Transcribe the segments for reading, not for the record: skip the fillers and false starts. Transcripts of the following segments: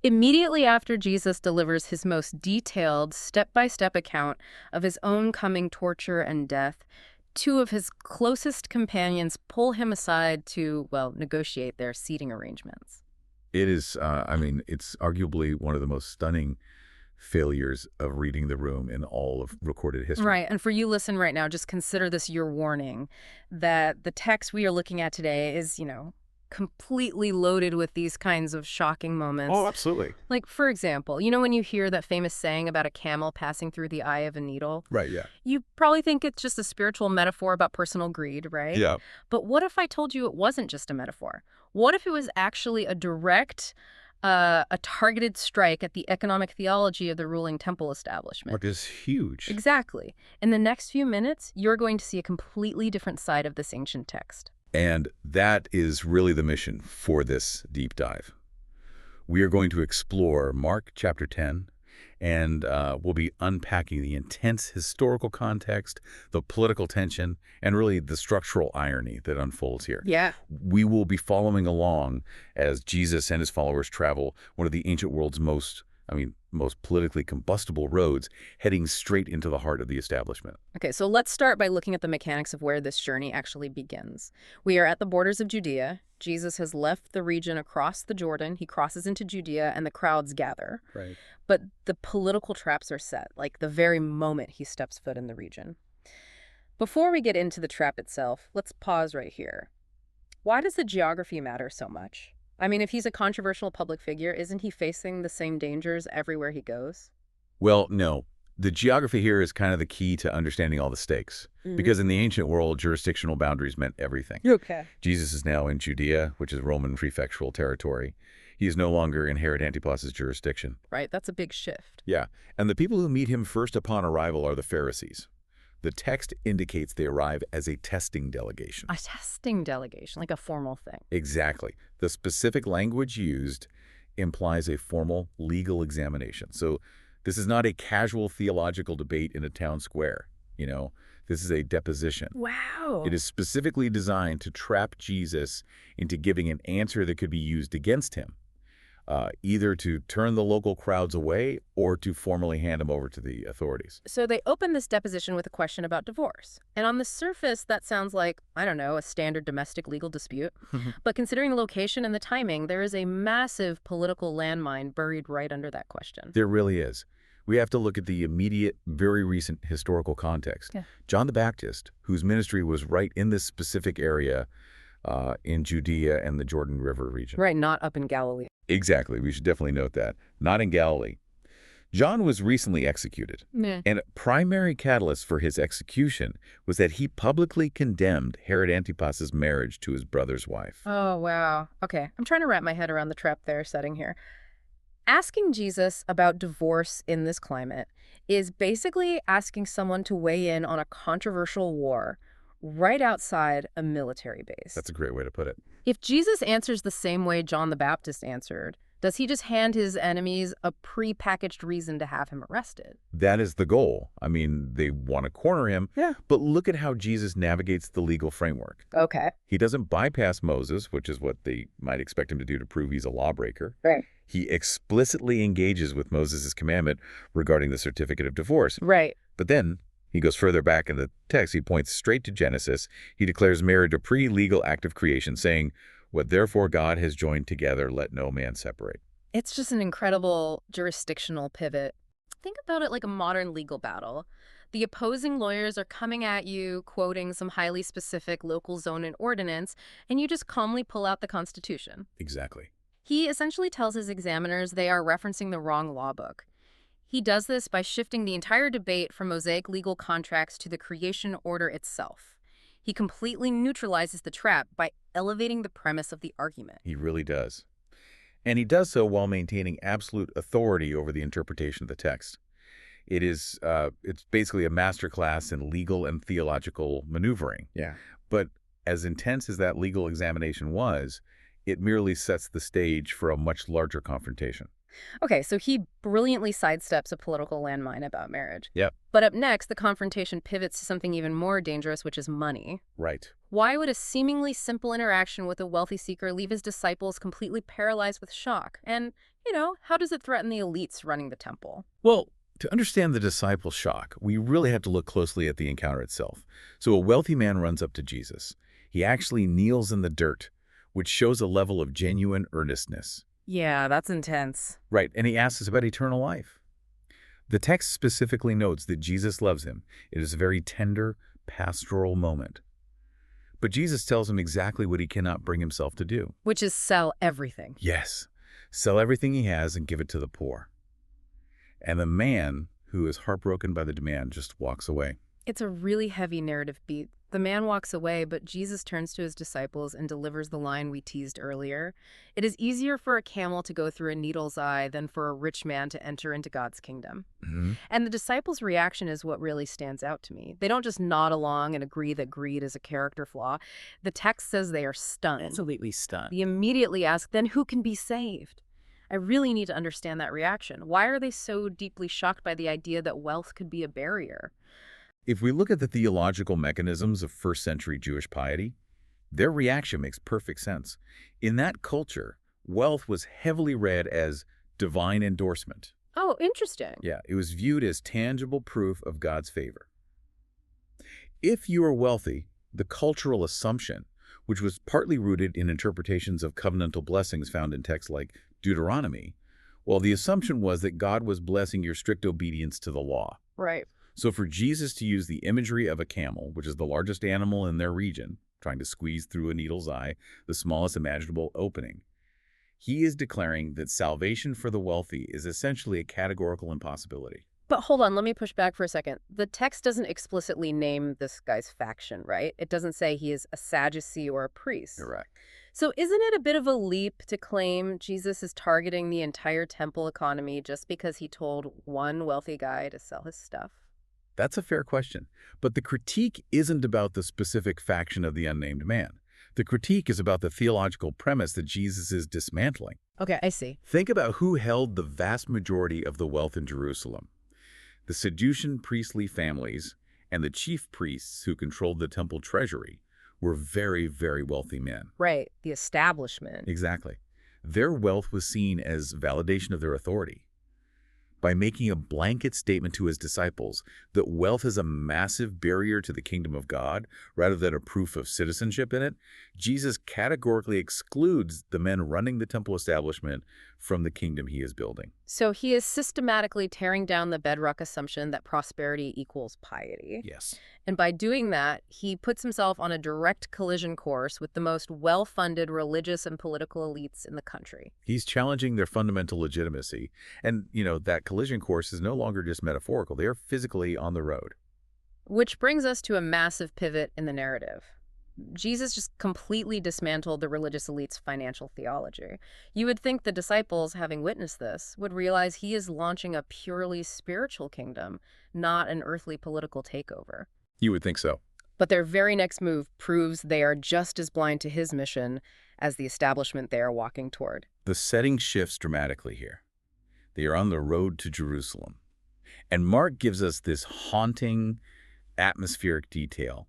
Immediately after Jesus delivers his most detailed, step-by-step account of his own coming torture and death, two of his closest companions pull him aside to, well, negotiate their seating arrangements. It is, it's arguably one of the most stunning failures of reading the room in all of recorded history. Right, and for you listen right now, just consider this your warning that the text we are looking at today is, completely loaded with these kinds of shocking moments. Oh, absolutely. Like, for example, when you hear that famous saying about a camel passing through the eye of a needle? Right, yeah. You probably think it's just a spiritual metaphor about personal greed, right? Yeah. But what if I told you it wasn't just a metaphor? What if it was actually a direct, a targeted strike at the economic theology of the ruling temple establishment? Like it's huge. Exactly. In the next few minutes, you're going to see a completely different side of this ancient text. And that is really the mission for this deep dive. We are going to explore Mark chapter 10, and we'll be unpacking the intense historical context, the political tension, and really the structural irony that unfolds here. Yeah. We will be following along as Jesus and his followers travel one of the ancient world's most politically combustible roads, heading straight into the heart of the establishment. Okay, so let's start by looking at the mechanics of where this journey actually begins. We are at the borders of Judea. Jesus has left the region across the Jordan. He crosses into Judea, and the crowds gather. Right. But the political traps are set, like the very moment he steps foot in the region. Before we get into the trap itself, let's pause right here. Why does the geography matter so much? I mean, if he's a controversial public figure, isn't he facing the same dangers everywhere he goes? Well, no. The geography here is kind of the key to understanding all the stakes. Because in the ancient world, jurisdictional boundaries meant everything. Okay. Jesus is now in Judea, which is Roman prefectural territory. He is no longer in Herod Antipas's jurisdiction. Right, that's a big shift. Yeah, and the people who meet him first upon arrival are the Pharisees. The text indicates they arrive as a testing delegation. A testing delegation, like a formal thing. Exactly. The specific language used implies a formal legal examination. So this is not a casual theological debate in a town square. This is a deposition. Wow. It is specifically designed to trap Jesus into giving an answer that could be used against him, either to turn the local crowds away or to formally hand him over to the authorities. So they open this deposition with a question about divorce. And on the surface, that sounds like, I don't know, a standard domestic legal dispute. But considering the location and the timing, there is a massive political landmine buried right under that question. There really is. We have to look at the immediate, very recent historical context. Yeah. John the Baptist, whose ministry was right in this specific area in Judea and the Jordan River region. Right, not up in Galilee. Exactly. We should definitely note that. Not in Galilee. John was recently executed. Yeah. And a primary catalyst for his execution was that he publicly condemned Herod Antipas's marriage to his brother's wife. Oh, wow. Okay, I'm trying to wrap my head around the trap they're setting here. Asking Jesus about divorce in this climate is basically asking someone to weigh in on a controversial war right outside a military base. That's a great way to put it. If Jesus answers the same way John the Baptist answered, does he just hand his enemies a pre-packaged reason to have him arrested? That is the goal. They want to corner him. Yeah. But look at how Jesus navigates the legal framework. Okay. He doesn't bypass Moses, which is what they might expect him to do to prove he's a lawbreaker. Right. He explicitly engages with Moses' commandment regarding the certificate of divorce. Right. But then he goes further back in the text. He points straight to Genesis. He declares marriage a pre-legal act of creation, saying, "What therefore God has joined together, let no man separate." It's just an incredible jurisdictional pivot. Think about it like a modern legal battle. The opposing lawyers are coming at you, quoting some highly specific local zone and ordinance, and you just calmly pull out the Constitution. Exactly. He essentially tells his examiners they are referencing the wrong law book. He does this by shifting the entire debate from Mosaic legal contracts to the creation order itself. He completely neutralizes the trap by elevating the premise of the argument. He really does. And he does so while maintaining absolute authority over the interpretation of the text. It's basically a masterclass in legal and theological maneuvering. Yeah. But as intense as that legal examination was, it merely sets the stage for a much larger confrontation. Okay, so he brilliantly sidesteps a political landmine about marriage. Yep. But up next, the confrontation pivots to something even more dangerous, which is money. Right. Why would a seemingly simple interaction with a wealthy seeker leave his disciples completely paralyzed with shock and, How does it threaten the elites running the temple? Well, to understand the disciples' shock, we really have to look closely at the encounter itself. So a wealthy man runs up to Jesus. He actually kneels in the dirt, which shows a level of genuine earnestness. Yeah, that's intense. Right, and he asks us about eternal life. The text specifically notes that Jesus loves him. It is a very tender, pastoral moment. But Jesus tells him exactly what he cannot bring himself to do. Which is sell everything. Yes, sell everything he has and give it to the poor. And the man, who is heartbroken by the demand, just walks away. It's a really heavy narrative beat. The man walks away, but Jesus turns to his disciples and delivers the line we teased earlier. It is easier for a camel to go through a needle's eye than for a rich man to enter into God's kingdom. And the disciples' reaction is what really stands out to me. They don't just nod along and agree that greed is a character flaw. The text says they are stunned. Absolutely stunned. They immediately ask, then who can be saved? I really need to understand that reaction. Why are they so deeply shocked by the idea that wealth could be a barrier? If we look at the theological mechanisms of first-century Jewish piety, their reaction makes perfect sense. In that culture, wealth was heavily read as divine endorsement. Oh, interesting. Yeah, it was viewed as tangible proof of God's favor. If you are wealthy, the cultural assumption, which was partly rooted in interpretations of covenantal blessings found in texts like Deuteronomy, well, the assumption was that God was blessing your strict obedience to the law. Right. So for Jesus to use the imagery of a camel, which is the largest animal in their region, trying to squeeze through a needle's eye, the smallest imaginable opening, he is declaring that salvation for the wealthy is essentially a categorical impossibility. But hold on, let me push back for a second. The text doesn't explicitly name this guy's faction, right? It doesn't say he is a Sadducee or a priest. Correct. So isn't it a bit of a leap to claim Jesus is targeting the entire temple economy just because he told one wealthy guy to sell his stuff? That's a fair question. But the critique isn't about the specific faction of the unnamed man. The critique is about the theological premise that Jesus is dismantling. Okay, I see. Think about who held the vast majority of the wealth in Jerusalem. The Sadducean priestly families and the chief priests who controlled the temple treasury were very, very wealthy men. Right, the establishment. Exactly. Their wealth was seen as validation of their authority. By making a blanket statement to his disciples that wealth is a massive barrier to the kingdom of God rather than a proof of citizenship in it, Jesus categorically excludes the men running the temple establishment from the kingdom he is building. So he is systematically tearing down the bedrock assumption that prosperity equals piety. Yes. And by doing that, he puts himself on a direct collision course with the most well-funded religious and political elites in the country. He's challenging their fundamental legitimacy. And, that collision course is no longer just metaphorical. They are physically on the road. Which brings us to a massive pivot in the narrative. Jesus just completely dismantled the religious elite's financial theology. You would think the disciples, having witnessed this, would realize he is launching a purely spiritual kingdom, not an earthly political takeover. You would think so. But their very next move proves they are just as blind to his mission as the establishment they are walking toward. The setting shifts dramatically here. They are on the road to Jerusalem. And Mark gives us this haunting, atmospheric detail.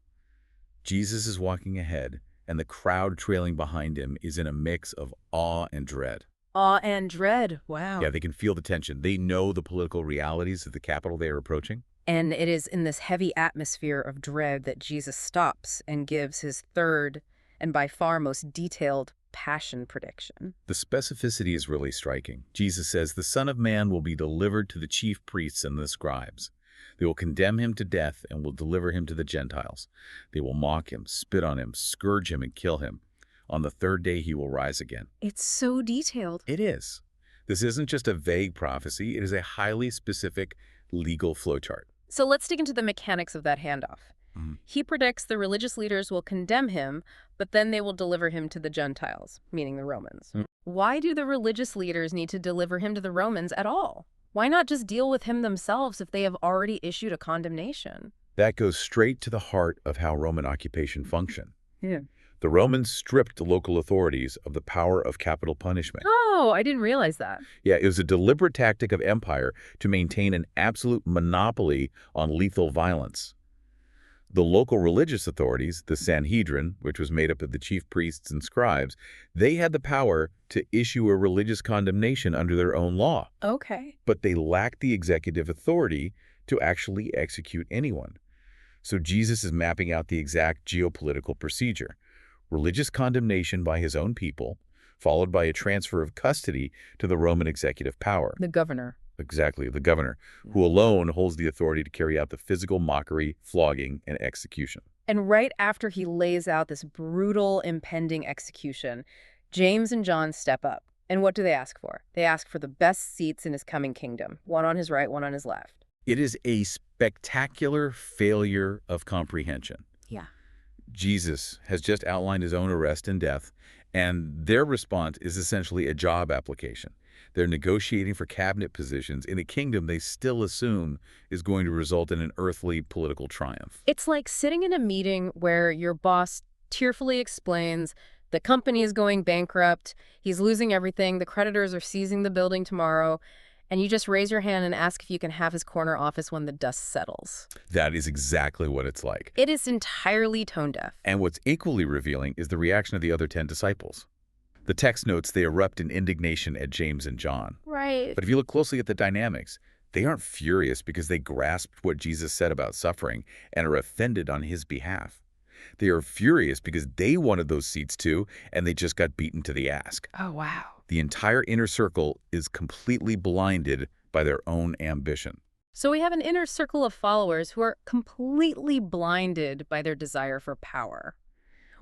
Jesus is walking ahead, and the crowd trailing behind him is in a mix of awe and dread. Awe and dread, wow. Yeah, they can feel the tension. They know the political realities of the capital they are approaching. And it is in this heavy atmosphere of dread that Jesus stops and gives his third and by far most detailed passion prediction. The specificity is really striking. Jesus says, "The Son of Man will be delivered to the chief priests and the scribes. They will condemn him to death and will deliver him to the Gentiles. They will mock him, spit on him, scourge him, and kill him. On the third day he will rise again." It's so detailed. It is. This isn't just a vague prophecy. It is a highly specific legal flowchart. So let's dig into the mechanics of that handoff. He predicts the religious leaders will condemn him, but then they will deliver him to the Gentiles, meaning the Romans. Why do the religious leaders need to deliver him to the Romans at all? Why not just deal with him themselves if they have already issued a condemnation? That goes straight to the heart of how Roman occupation functioned. Yeah. The Romans stripped local authorities of the power of capital punishment. Oh, I didn't realize that. Yeah, it was a deliberate tactic of empire to maintain an absolute monopoly on lethal violence. The local religious authorities, the Sanhedrin, which was made up of the chief priests and scribes, they had the power to issue a religious condemnation under their own law, Okay. but they lacked the executive authority to actually execute anyone. So Jesus is mapping out the exact geopolitical procedure: religious condemnation by his own people, followed by a transfer of custody to the Roman executive power. The governor. Exactly, the governor, who alone holds the authority to carry out the physical mockery, flogging, and execution. And right after he lays out this brutal, impending execution, James and John step up. And what do they ask for? They ask for the best seats in his coming kingdom, one on his right, one on his left. It is a spectacular failure of comprehension. Yeah. Jesus has just outlined his own arrest and death, and their response is essentially a job application. They're negotiating for cabinet positions in a kingdom they still assume is going to result in an earthly political triumph. It's like sitting in a meeting where your boss tearfully explains the company is going bankrupt, he's losing everything, the creditors are seizing the building tomorrow, and you just raise your hand and ask if you can have his corner office when the dust settles. That is exactly what it's like. It is entirely tone deaf. And what's equally revealing is the reaction of the other 10 disciples. The text notes they erupt in indignation at James and John. Right. But if you look closely at the dynamics, they aren't furious because they grasped what Jesus said about suffering and are offended on his behalf. They are furious because they wanted those seats too, and they just got beaten to the ask. Oh, wow. The entire inner circle is completely blinded by their own ambition. So we have an inner circle of followers who are completely blinded by their desire for power,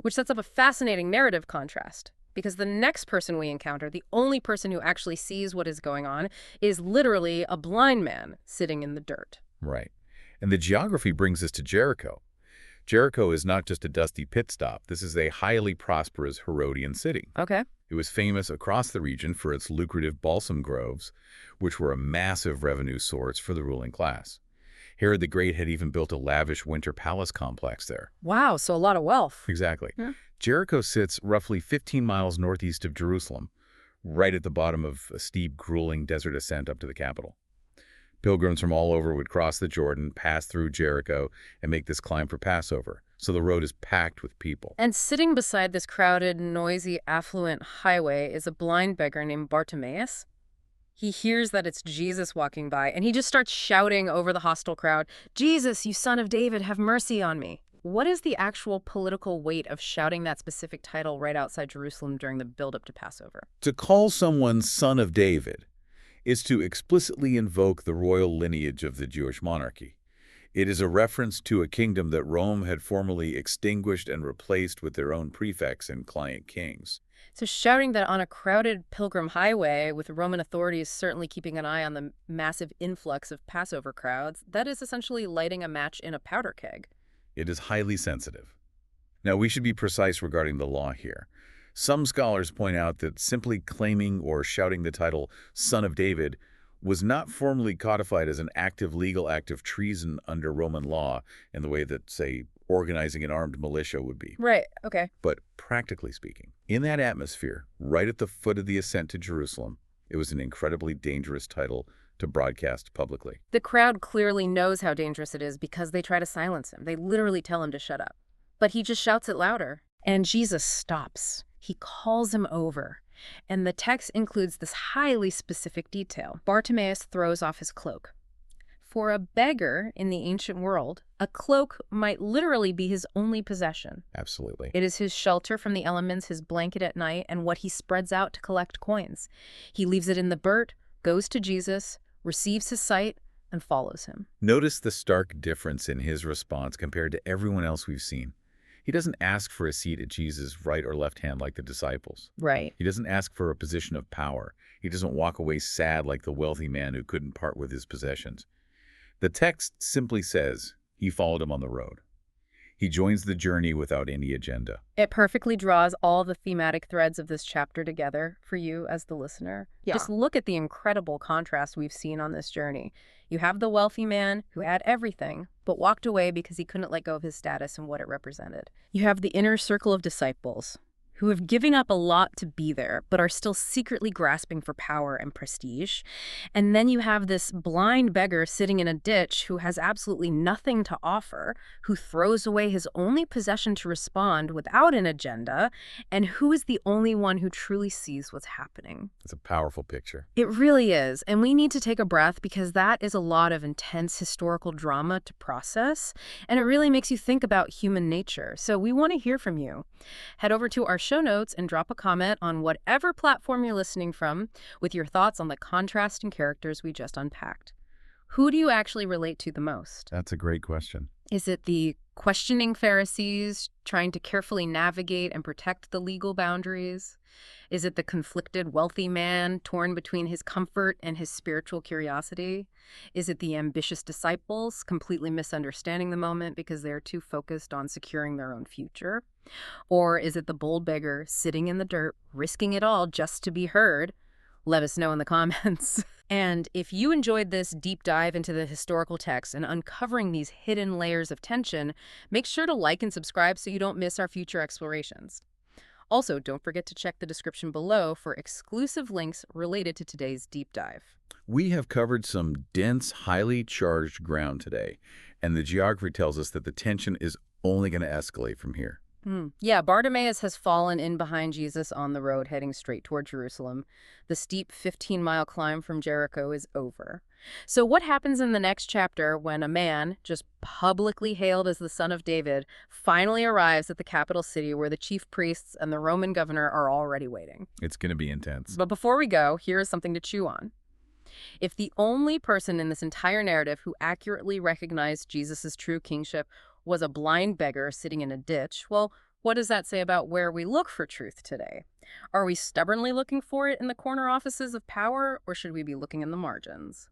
which sets up a fascinating narrative contrast. Because the next person we encounter, the only person who actually sees what is going on, is literally a blind man sitting in the dirt. Right. And the geography brings us to Jericho. Jericho is not just a dusty pit stop. This is a highly prosperous Herodian city. Okay. It was famous across the region for its lucrative balsam groves, which were a massive revenue source for the ruling class. Herod the Great had even built a lavish winter palace complex there. Wow, so a lot of wealth. Exactly. Yeah. Jericho sits roughly 15 miles northeast of Jerusalem, right at the bottom of a steep, grueling desert ascent up to the capital. Pilgrims from all over would cross the Jordan, pass through Jericho, and make this climb for Passover, so the road is packed with people. And sitting beside this crowded, noisy, affluent highway is a blind beggar named Bartimaeus. He hears that it's Jesus walking by, and he just starts shouting over the hostile crowd, "Jesus, you son of David, have mercy on me." What is the actual political weight of shouting that specific title right outside Jerusalem during the build-up to Passover? To call someone son of David is to explicitly invoke the royal lineage of the Jewish monarchy. It is a reference to a kingdom that Rome had formerly extinguished and replaced with their own prefects and client kings. So shouting that on a crowded pilgrim highway with Roman authorities certainly keeping an eye on the massive influx of Passover crowds, that is essentially lighting a match in a powder keg. It is highly sensitive. Now, we should be precise regarding the law here. Some scholars point out that simply claiming or shouting the title Son of David was not formally codified as an active legal act of treason under Roman law in the way that, say, organizing an armed militia would be. Right, okay. But practically speaking, in that atmosphere, right at the foot of the ascent to Jerusalem, it was an incredibly dangerous title to broadcast publicly. The crowd clearly knows how dangerous it is because they try to silence him. They literally tell him to shut up. But he just shouts it louder. And Jesus stops. He calls him over. And the text includes this highly specific detail. Bartimaeus throws off his cloak. For a beggar in the ancient world, a cloak might literally be his only possession. Absolutely. It is his shelter from the elements, his blanket at night, and what he spreads out to collect coins. He leaves it in the dirt, goes to Jesus, receives his sight, and follows him. Notice the stark difference in his response compared to everyone else we've seen. He doesn't ask for a seat at Jesus' right or left hand like the disciples. Right. He doesn't ask for a position of power. He doesn't walk away sad like the wealthy man who couldn't part with his possessions. The text simply says he followed him on the road. He joins the journey without any agenda. It perfectly draws all the thematic threads of this chapter together for you as the listener. Yeah. Just look at the incredible contrast we've seen on this journey. You have the wealthy man who had everything, but walked away because he couldn't let go of his status and what it represented. You have the inner circle of disciples who have given up a lot to be there, but are still secretly grasping for power and prestige. And then you have this blind beggar sitting in a ditch who has absolutely nothing to offer, who throws away his only possession to respond without an agenda, and who is the only one who truly sees what's happening. It's a powerful picture. It really is, and we need to take a breath because that is a lot of intense historical drama to process, and it really makes you think about human nature. So we want to hear from you. Head over to our show notes and drop a comment on whatever platform you're listening from with your thoughts on the contrasting characters we just unpacked. Who do you actually relate to the most? That's a great question. Is it the questioning Pharisees trying to carefully navigate and protect the legal boundaries? Is it the conflicted wealthy man torn between his comfort and his spiritual curiosity? Is it the ambitious disciples completely misunderstanding the moment because they're too focused on securing their own future? Or is it the bold beggar sitting in the dirt, risking it all just to be heard? Let us know in the comments. And if you enjoyed this deep dive into the historical text and uncovering these hidden layers of tension, make sure to like and subscribe so you don't miss our future explorations. Also, don't forget to check the description below for exclusive links related to today's deep dive. We have covered some dense, highly charged ground today, and the geography tells us that the tension is only going to escalate from here. Yeah, Bartimaeus has fallen in behind Jesus on the road heading straight toward Jerusalem. The steep 15-mile climb from Jericho is over. So what happens in the next chapter when a man, just publicly hailed as the son of David, finally arrives at the capital city where the chief priests and the Roman governor are already waiting? It's going to be intense. But before we go, here is something to chew on. If the only person in this entire narrative who accurately recognized Jesus' true kingship was a blind beggar sitting in a ditch, well, what does that say about where we look for truth today? Are we stubbornly looking for it in the corner offices of power, or should we be looking in the margins?